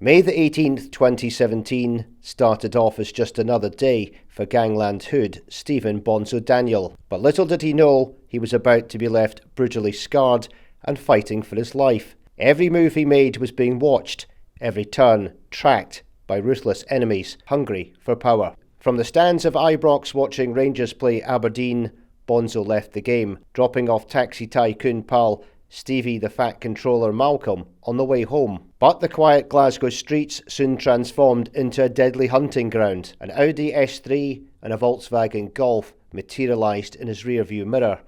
May the 18th, 2017 started off as just another day for Gangland hood Steven Bonzo Daniel, but little did he know he was about to be left brutally scarred and fighting for his life. Every move he made was being watched, every turn tracked by ruthless enemies hungry for power. From the stands of Ibrox watching Rangers play Aberdeen, Bonzo left the game, dropping off taxi tycoon pal Stevie the Fat Controller Malcolm on the way home. But the quiet Glasgow streets soon transformed into a deadly hunting ground. An Audi S3 and a Volkswagen Golf materialised in his rearview mirror,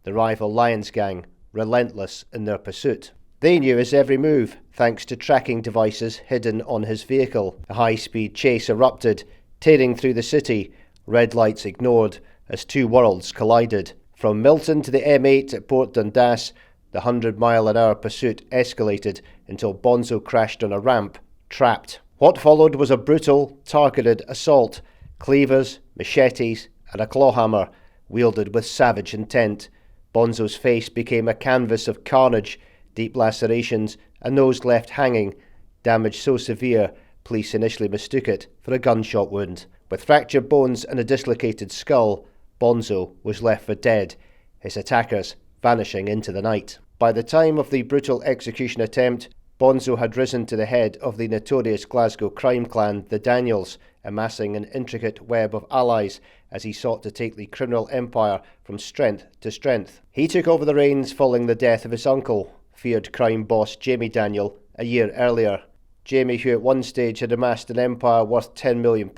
the rival Lions gang relentless in their pursuit. They knew his every move, thanks to tracking devices hidden on his vehicle. A high-speed chase erupted, tearing through the city, red lights ignored as two worlds collided. From Milton to the M8 at Port Dundas, the 100-mile-an-hour pursuit escalated until Bonzo crashed on a ramp, trapped. What followed was a brutal, targeted assault. Cleavers, machetes, and a clawhammer, wielded with savage intent. Bonzo's face became a canvas of carnage, deep lacerations, a nose left hanging, damage so severe police initially mistook it for a gunshot wound. With fractured bones and a dislocated skull, Bonzo was left for dead, his attackers vanishing into the night. By the time of the brutal execution attempt, Bonzo had risen to the head of the notorious Glasgow crime clan, the Daniels, amassing an intricate web of allies as he sought to take the criminal empire from strength to strength. He took over the reins following the death of his uncle, feared crime boss Jamie Daniel, a year earlier. Jamie, who at one stage had amassed an empire worth £10 million,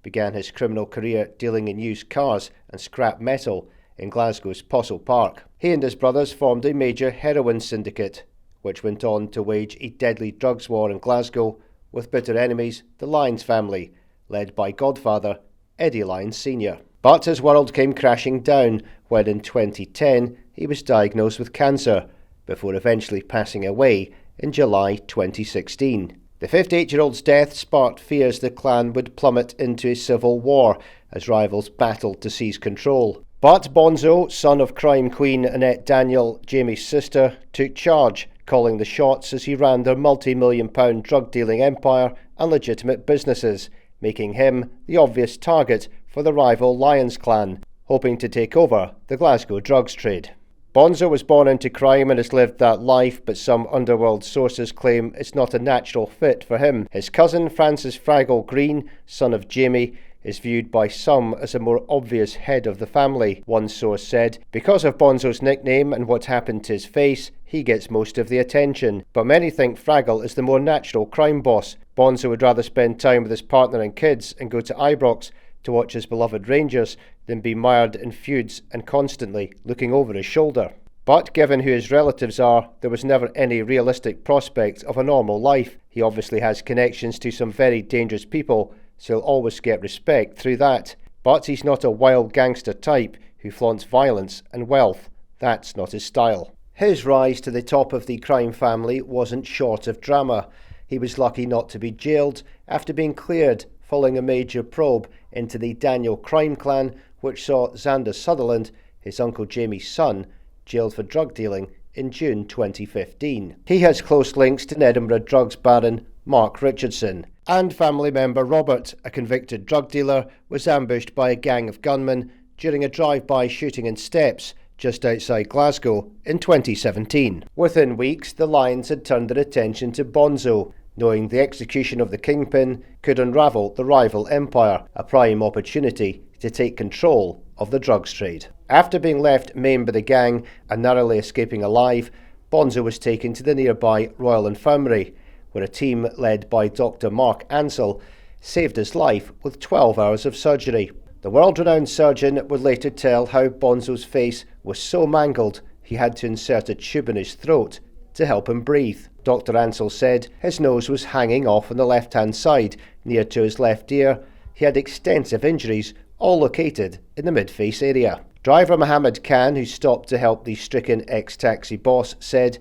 began his criminal career dealing in used cars and scrap metal in Glasgow's Postle Park. He and his brothers formed a major heroin syndicate, which went on to wage a deadly drugs war in Glasgow with bitter enemies, the Lyons family, led by godfather Eddie Lyons Sr. But his world came crashing down when in 2010 he was diagnosed with cancer, before eventually passing away in July 2016. The 58-year-old's death sparked fears the clan would plummet into a civil war as rivals battled to seize control. But Bonzo, son of crime queen Annette Daniel, Jamie's sister, took charge, calling the shots as he ran their multi-million-pound drug-dealing empire and legitimate businesses, making him the obvious target for the rival Lyons clan, hoping to take over the Glasgow drugs trade. Bonzo was born into crime and has lived that life, but some underworld sources claim it's not a natural fit for him. His cousin Francis Fraggle Green, son of Jamie, is viewed by some as a more obvious head of the family. One source said, because of Bonzo's nickname and what happened to his face, he gets most of the attention. But many think Fraggle is the more natural crime boss. Bonzo would rather spend time with his partner and kids and go to Ibrox to watch his beloved Rangers than be mired in feuds and constantly looking over his shoulder. But given who his relatives are, there was never any realistic prospect of a normal life. He obviously has connections to some very dangerous people, so he'll always get respect through that. But he's not a wild gangster type who flaunts violence and wealth. That's not his style. His rise to the top of the crime family wasn't short of drama. He was lucky not to be jailed after being cleared following a major probe into the Daniel crime clan, which saw Xander Sutherland, his Uncle Jamie's son, jailed for drug dealing in June 2015. He has close links to Edinburgh drugs baron Mark Richardson, and family member Robert, a convicted drug dealer, was ambushed by a gang of gunmen during a drive-by shooting in Steps just outside Glasgow in 2017. Within weeks, the Lions had turned their attention to Bonzo, knowing the execution of the kingpin could unravel the rival empire, a prime opportunity to take control of the drugs trade. After being left maimed by the gang and narrowly escaping alive, Bonzo was taken to the nearby Royal Infirmary, where a team led by Dr. Mark Ansell saved his life with 12 hours of surgery. The world-renowned surgeon would later tell how Bonzo's face was so mangled he had to insert a tube in his throat to help him breathe. Dr. Ansell said his nose was hanging off on the left-hand side, near to his left ear. He had extensive injuries, all located in the mid-face area. Driver Mohammed Khan, who stopped to help the stricken ex-taxi boss, said,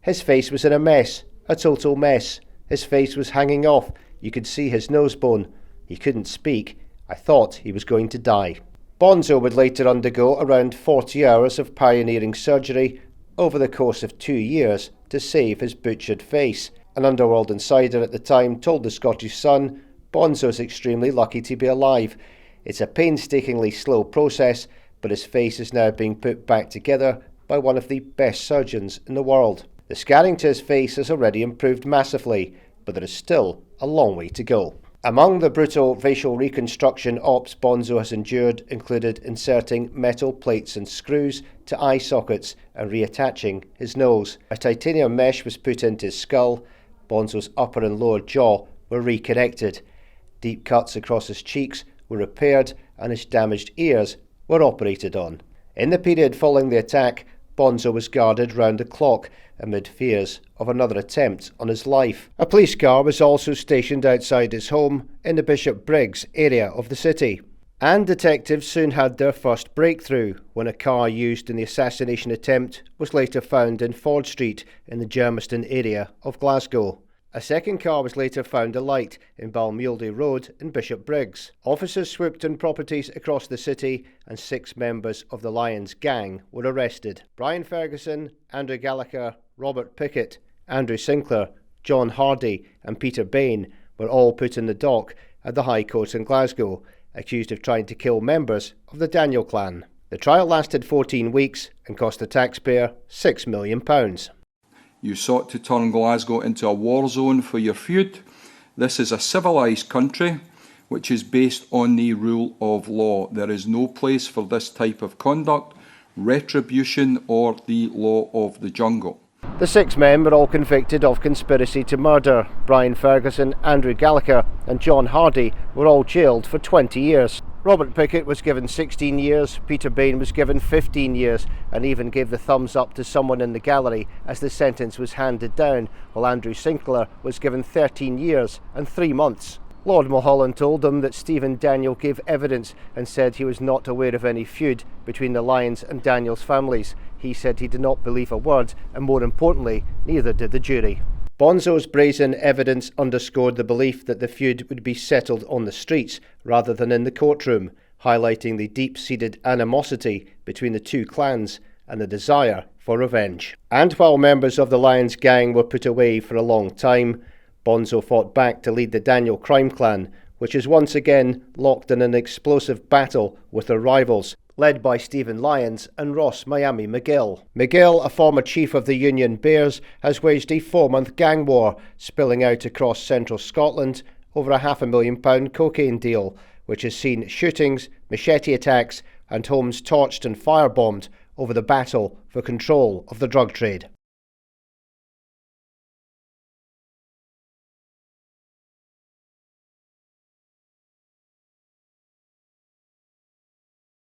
his face was in a mess, a total mess. His face was hanging off. You could see his nose bone. He couldn't speak. I thought he was going to die. Bonzo would later undergo around 40 hours of pioneering surgery over the course of 2 years to save his butchered face. An underworld insider at the time told the Scottish Sun, "Bonzo is extremely lucky to be alive. It's a painstakingly slow process, but his face is now being put back together by one of the best surgeons in the world. The scanning to his face has already improved massively, but there is still a long way to go." Among the brutal facial reconstruction ops Bonzo has endured included inserting metal plates and screws to eye sockets and reattaching his nose. A titanium mesh was put into his skull. Bonzo's upper and lower jaw were reconnected. Deep cuts across his cheeks were repaired and his damaged ears were operated on. In the period following the attack, Bonzo was guarded round the clock amid fears of another attempt on his life. A police car was also stationed outside his home in the Bishop Briggs area of the city. And detectives soon had their first breakthrough when a car used in the assassination attempt was later found in Ford Street in the Germiston area of Glasgow. A second car was later found alight in Balmuildy Road in Bishop Briggs. Officers swooped on properties across the city and 6 members of the Lions gang were arrested. Brian Ferguson, Andrew Gallagher, Robert Pickett, Andrew Sinclair, John Hardy and Peter Bain were all put in the dock at the High Court in Glasgow, accused of trying to kill members of the Daniel clan. The trial lasted 14 weeks and cost the taxpayer £6 million. You sought to turn Glasgow into a war zone for your feud. This is a civilised country which is based on the rule of law. There is no place for this type of conduct, retribution or the law of the jungle. The 6 men were all convicted of conspiracy to murder. Brian Ferguson, Andrew Gallagher and John Hardy were all jailed for 20 years. Robert Pickett was given 16 years, Peter Bain was given 15 years and even gave the thumbs up to someone in the gallery as the sentence was handed down, while Andrew Sinclair was given 13 years and 3 months. Lord Mulholland told them that Steven Daniel gave evidence and said he was not aware of any feud between the Lyons and Daniels families. He said he did not believe a word, and more importantly, neither did the jury. Bonzo's brazen evidence underscored the belief that the feud would be settled on the streets rather than in the courtroom, highlighting the deep-seated animosity between the two clans and the desire for revenge. And while members of the Lions gang were put away for a long time, Bonzo fought back to lead the Daniel crime clan, which is once again locked in an explosive battle with their rivals, led by Stephen Lyons and Ross Miami McGill. McGill, a former chief of the Union Bears, has waged a 4-month gang war, spilling out across central Scotland over a £500,000 cocaine deal, which has seen shootings, machete attacks and homes torched and firebombed over the battle for control of the drug trade.